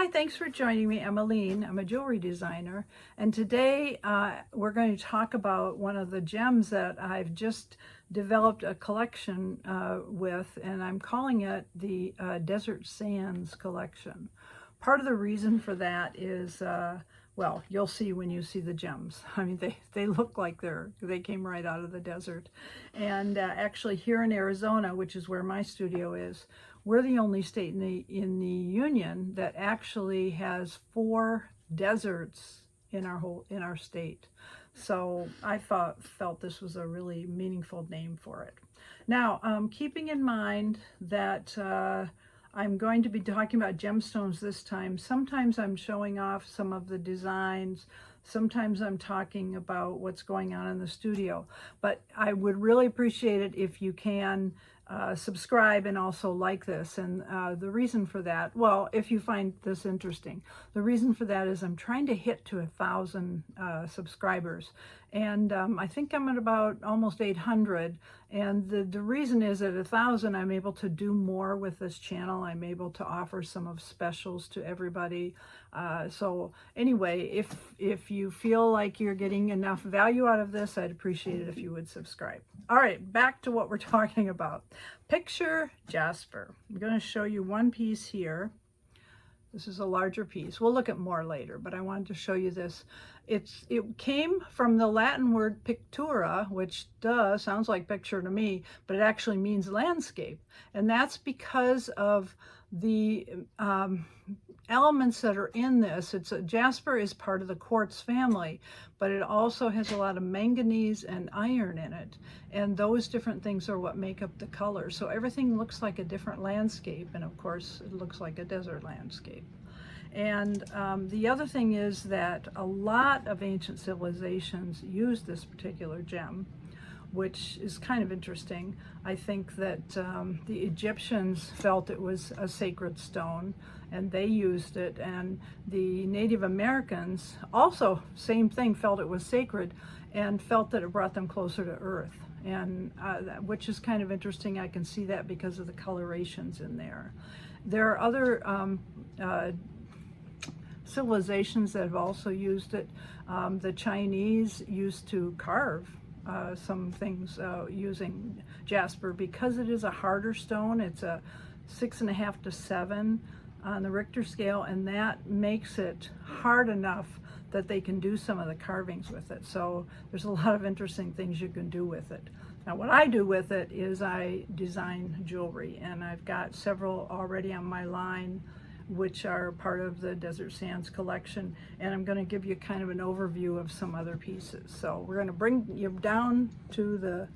Hi, thanks for joining me. I'm Alene. I'm a jewelry designer, and today we're going to talk about one of the gems that I've just developed a collection with, and I'm calling it the Desert Sands collection. Part of the reason for that is, well, you'll see when you see the gems. I mean, they look like they came right out of the desert. And actually here in Arizona, which is where my studio is, we're the only state in the union that actually has 4 deserts in our state. So I felt this was a really meaningful name for it. Now, keeping in mind that I'm going to be talking about gemstones this time. Sometimes I'm showing off some of the designs. Sometimes I'm talking about what's going on in the studio. But I would really appreciate it if you can subscribe and also like this. And the reason for that, well, if you find this interesting, the reason for that is I'm trying to hit to 1,000 subscribers. And I think I'm at about almost 800. And the reason is at 1,000, I'm able to do more with this channel. I'm able to offer some of specials to everybody. So anyway, if you feel like you're getting enough value out of this, I'd appreciate it if you would subscribe. All right, back to what we're talking about. Picture Jasper. I'm going to show you one piece here. This is a larger piece. We'll look at more later, but I wanted to show you this. It came from the Latin word pictura, which sounds like picture to me, but it actually means landscape. And that's because of the elements that are in this. Jasper is part of the quartz family, but it also has a lot of manganese and iron in it. And those different things are what make up the color. So everything looks like a different landscape. And of course, it looks like a desert landscape. And the other thing is that a lot of ancient civilizations used this particular gem, which is kind of interesting. I think that the Egyptians felt it was a sacred stone and they used it, and the Native Americans also, same thing, felt it was sacred and felt that it brought them closer to earth, and which is kind of interesting. I can see that because of the colorations in there. There are other civilizations that have also used it. The Chinese used to carve some things using Jasper because it is a harder stone. It's a 6.5 to 7 on the Richter scale, and that makes it hard enough that they can do some of the carvings with it. So there's a lot of interesting things you can do with it. Now what I do with it is I design jewelry, and I've got several already on my line which are part of the Desert Sands collection, and I'm going to give you kind of an overview of some other pieces. So we're going to bring you down to this.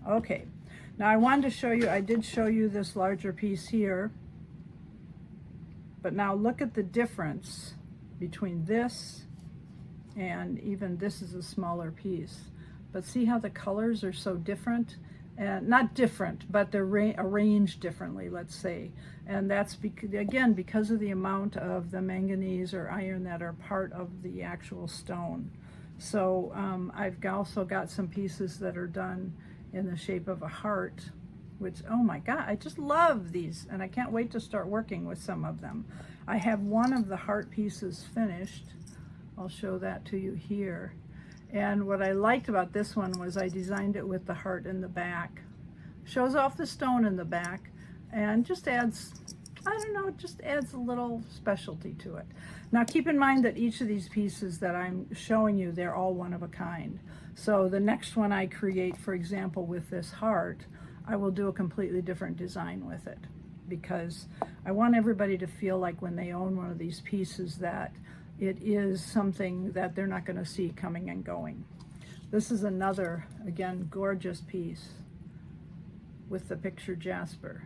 Okay, now I wanted to show you, I did show you this larger piece here, but now look at the difference between this and even this is a smaller piece. But see how the colors are so different? And not different, but they're arranged differently, let's say. And that's again because of the amount of the manganese or iron that are part of the actual stone. So I've also got some pieces that are done in the shape of a heart, which, oh my God, I just love these, and I can't wait to start working with some of them. I have one of the heart pieces finished. I'll show that to you here. And what I liked about this one was I designed it with the heart in the back. Shows off the stone in the back and just adds, I don't know, it just adds a little specialty to it. Now keep in mind that each of these pieces that I'm showing you, they're all one of a kind. So the next one I create, for example, with this heart, I will do a completely different design with it, because I want everybody to feel like when they own one of these pieces that it is something that they're not going to see coming and going. This is another, again, gorgeous piece with the picture Jasper.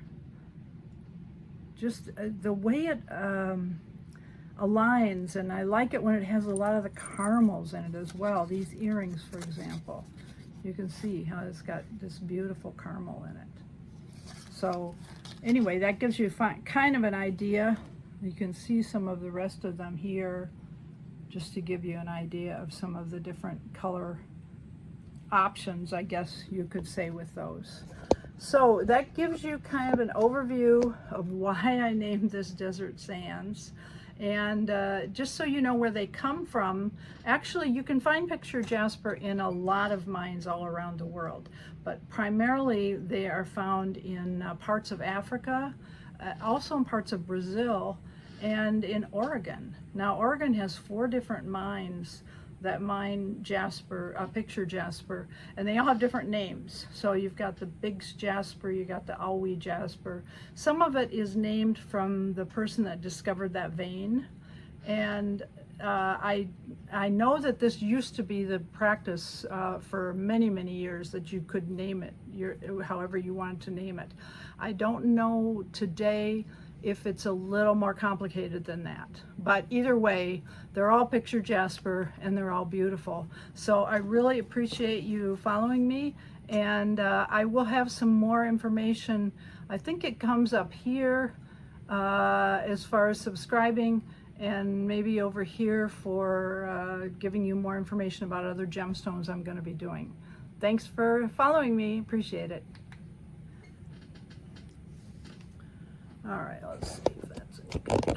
Just the way it aligns, and I like it when it has a lot of the caramels in it as well. These earrings, for example, you can see how it's got this beautiful caramel in it. So anyway, that gives you kind of an idea. You can see some of the rest of them here, just to give you an idea of some of the different color options, I guess you could say, with those. So that gives you kind of an overview of why I named this Desert Sands. And just so you know where they come from, actually you can find picture jasper in a lot of mines all around the world, but primarily they are found in parts of Africa, also in parts of Brazil, and in Oregon. Now Oregon has 4 different mines that mine jasper, picture jasper, and they all have different names. So you've got the Biggs jasper, you got the Alwe jasper. Some of it is named from the person that discovered that vein, and I know that this used to be the practice for many, many years, that you could name it however you wanted to name it. I don't know today if it's a little more complicated than that, but either way, they're all picture jasper and they're all beautiful. So I really appreciate you following me, and I will have some more information. I think it comes up here as far as subscribing, and maybe over here for giving you more information about other gemstones I'm going to be doing. Thanks for following me. Appreciate it. All right, let's see if that's any good.